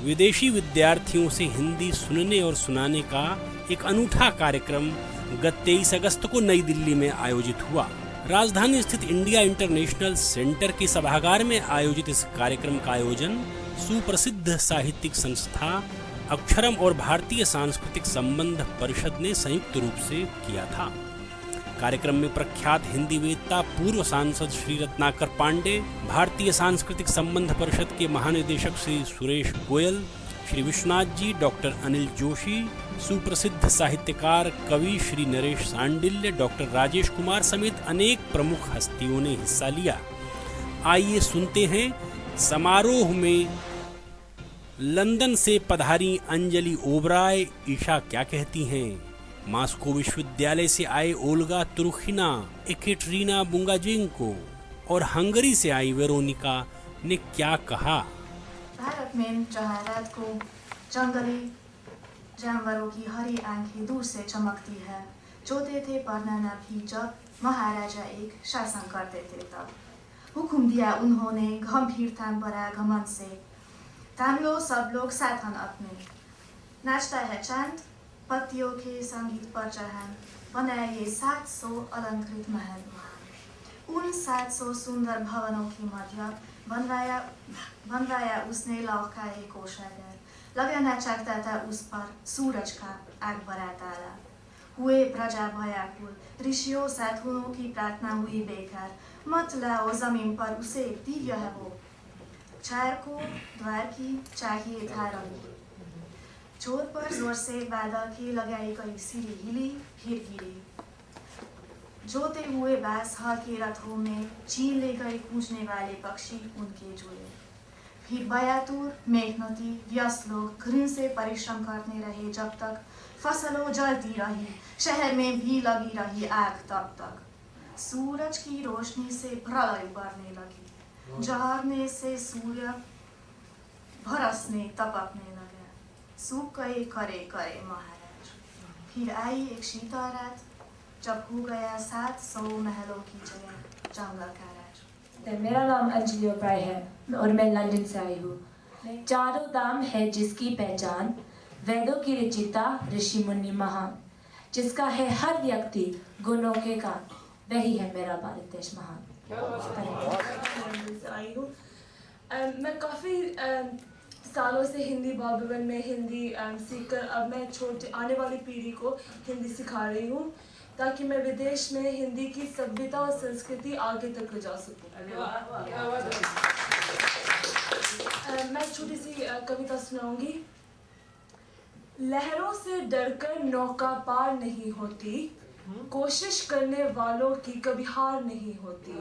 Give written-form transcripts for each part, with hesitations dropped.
विदेशी विद्यार्थियों से हिंदी सुनने और सुनाने का एक अनूठा कार्यक्रम गत 23 अगस्त को नई दिल्ली में आयोजित हुआ। राजधानी स्थित इंडिया इंटरनेशनल सेंटर के सभागार में आयोजित इस कार्यक्रम का आयोजन सुप्रसिद्ध साहित्यिक संस्था अक्षरम और भारतीय सांस्कृतिक संबंध परिषद ने संयुक्त रूप से किया था। कार्यक्रम में प्रख्यात हिंदी वेत्ता पूर्व सांसद श्री रत्नाकर पांडे, भारतीय सांस्कृतिक संबंध परिषद के महानिदेशक श्री सुरेश गोयल, श्री विश्वनाथ जी, डॉक्टर अनिल जोशी, सुप्रसिद्ध साहित्यकार कवि श्री नरेश सांडिल्य, डॉक्टर राजेश कुमार समेत अनेक प्रमुख हस्तियों ने हिस्सा लिया। आइए सुनते हैं समारोह में लंदन से पधारी अंजलि ओबराय ईशा क्या कहती हैं, मॉस्को विश्वविद्यालय से आए ओल्गा तुरुखिना, एकेटरीना बुंगाजेंको और हंगरी से आई वेरोनिका ने क्या कहा। भारत में जहाँ रात को जंगली जानवरों की हरी आंखें दूर से चमकती है, जोते थे परनाना भी जब महाराजा एक शासन करते थे तब हुक्म दिया उन्होंने गंभीरता भरा घमंड से, थाम लो सब लोग साधन अपने, नाचता है चांद पत्तियों के संगीत पर चढ़ान, बनाए 700 अलंकृत महल। उन 700 सुंदर भवनों के मध्य बनवाया उसने लौह का एक कोषागार, लगाना चाहता था उस पर सूरज का आग भरा तारा। हुए प्रजा भयाकुल, ऋषियों साधुओं की प्रार्थना हुई बेकार, मत लाओ जमीन पर उसे, दिव्य है वो। चार को द्वार की चाहिए था रंगी, जोर पर जोर से बादल की लगाई गई सीढ़ी हिली फिर गिरी, जोते हुए बास हर के रथों में छीन ले गए कूचने वाले पक्षी उनके जुए। फिर बयातुर मेघनती व्यस्त लोग घृण से परिश्रम करने रहे जब तक फसलों जलती रही, शहर में भी लगी रही आग तब तक। सूरज की रोशनी से प्रलय बढ़ने लगी, जहरने से सूर्य बरसने तपकने लगा, सूख गए करे करे महाराज। फिर आई एक शीतल रात जब हो गया 700 महलों की जगह जंगल का राज। मेरा नाम अंजलि ओबराय है और मैं लंदन से आई हूँ। चारों धाम है जिसकी पहचान, वेदों की रचिता ऋषि मुनि महान, जिसका है हर व्यक्ति गुणों के कान, वही है मेरा भारत देश महान। मैं काफ़ी सालों से हिंदी बाल भवन में हिंदी सीखकर अब मैं छोटे आने वाली पीढ़ी को हिंदी सिखा रही हूँ ताकि मैं विदेश में हिंदी की सभ्यता और संस्कृति आगे तक ले जा सकूँ। मैं छोटी सी कविता सुनाऊंगी। लहरों से डरकर नौका पार नहीं होती, कोशिश करने वालों की कभी हार नहीं होती।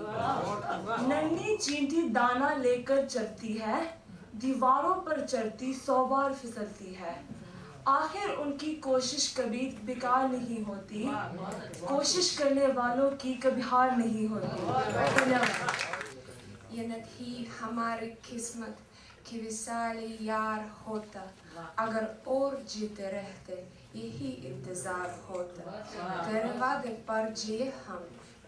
नन्ही चींटी दाना लेकर चलती है, दीवारों पर चढ़ती 100 बार फिसलती है, आखिर उनकी कोशिश कभी बेकार नहीं होती, कोशिश करने वालों की कभी हार नहीं होती। ये नहीं हमारी किस्मत कि विशाली यार होता, अगर और जीते रहते यही इंतजार होता। तेरे वादे पर जिए हम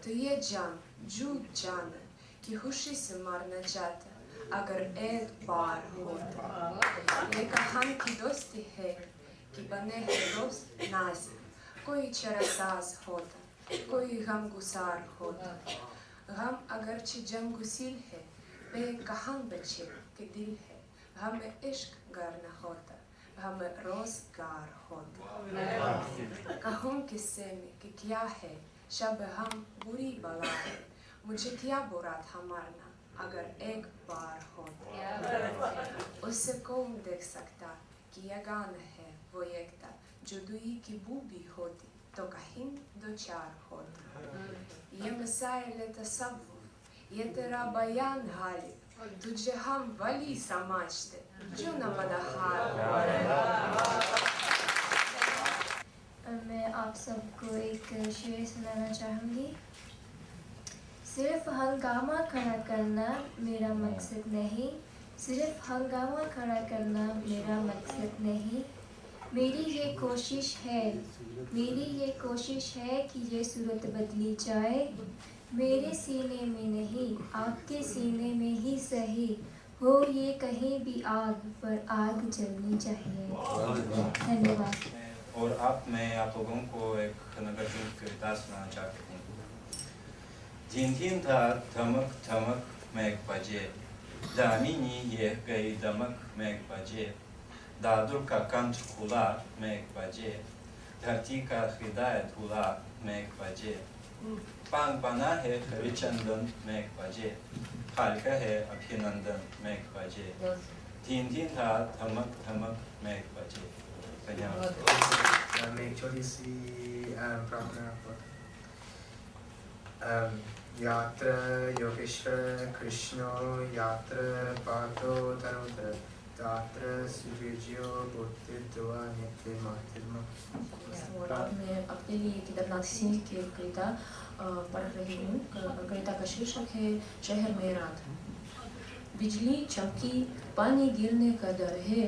तो ये जान झूठ जाना कि खुशी से मरना चाहता अगर एक बार होता। ये कहानी की दोस्ती है कि बने हैं दोस्त नाज़, कोई चरसाज होता, कोई गम गुसार होता। गम अगरचे जम गुसील है, बेकहां बच्चे के दिल है, हमें इश्क करना होता, हमें रोजगार होता। कहूँ किस्से में कि क्या है शब हम बुरी बला है, मुझे क्या बुरा था मरना अगर एक बार होता। उससे कौन देख सकता कि यगान है वो एकता, जुदाई की बू भी होती तो कहीं दो चार होता। ये मसाइल तसव्वुफ, ये तेरा बयान हाली, तुझे हम वली समझते जो न मदहार। मैं आप सबको एक शेर सुनाना चाहूँगी। सिर्फ हंगामा खड़ा करना मेरा मकसद नहीं, सिर्फ हंगामा खड़ा करना मेरा मकसद नहीं। मेरी ये कोशिश है कि ये सूरत बदली जाए, मेरे सीने में नहीं आपके सीने में ही सही, हो ये कहीं भी आग पर आग जलनी चाहिए। धन्यवाद। और अब मैं आप लोगों को एक नगर कविता सुनाना चाहती हूँ। दिन दिन था धमक धमक मेघ बजे, दामिनी ये गई दमक मेघ बजे, दादुर का कंठ खुला मेघ बजे, धरती का हृदय धुला मेघ बजे, पान बना है हरिचंदन मेघ बजे, हालका है अभिनंदन मेघ बजे, दिन दिन था धमक धमक मेघ बजे। धन्यवाद। मैं एक छोटी सी प्रार्थना यात्र योगेश्वर कृष्णो यात्र पार्थो धनुधर तात्र सुविजयो बुद्धिद्वा नित्य मातृम। और अब मैं अपने लिए केदारनाथ सिंह की कविता पढ़ रही हूँ। कविता का शीर्षक है शहर में रात। बिजली चमकी पानी गिरने का डर है,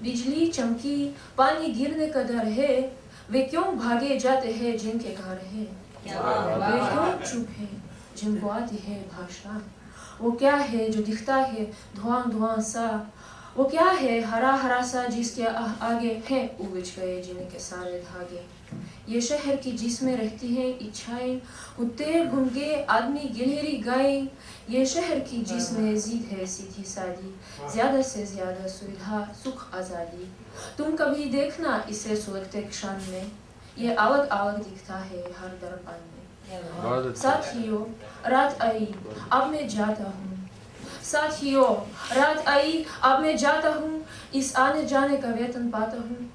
बिजली चमकी पानी गिरने का डर है, वे क्यों भागे जाते हैं जिनके घर है, वे क्यों चुप है जिनको आती है भाषा, वो क्या है जो दिखता है धुआं धुआं सा, वो क्या है हरा हरा सा जिसके आगे है उलझ गए जिनके सारे धागे। ये शहर की जिसमें रहती है इच्छाएं, कुत्ते भूंगे आदमी गिलहरी गाय, ये शहर की जिसमें जिद है सीधी सादी, ज्यादा से ज्यादा सुविधा सुख आजादी। तुम कभी देखना इसे सुलगते क्षण में, ये अलग अलग दिखता है हर दर्पण में। साथियों रात आई अब मैं जाता हूँ, साथियों रात आई अब मैं जाता हूँ, इस आने जाने का वेतन पाता हूँ।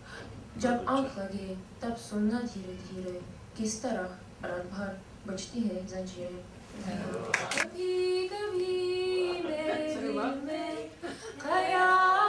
जब आंख लगे तब सुनना धीरे धीरे किस तरह रात भर बजती है जंजीरें। कभी कभी मेरे दिल में ख्याल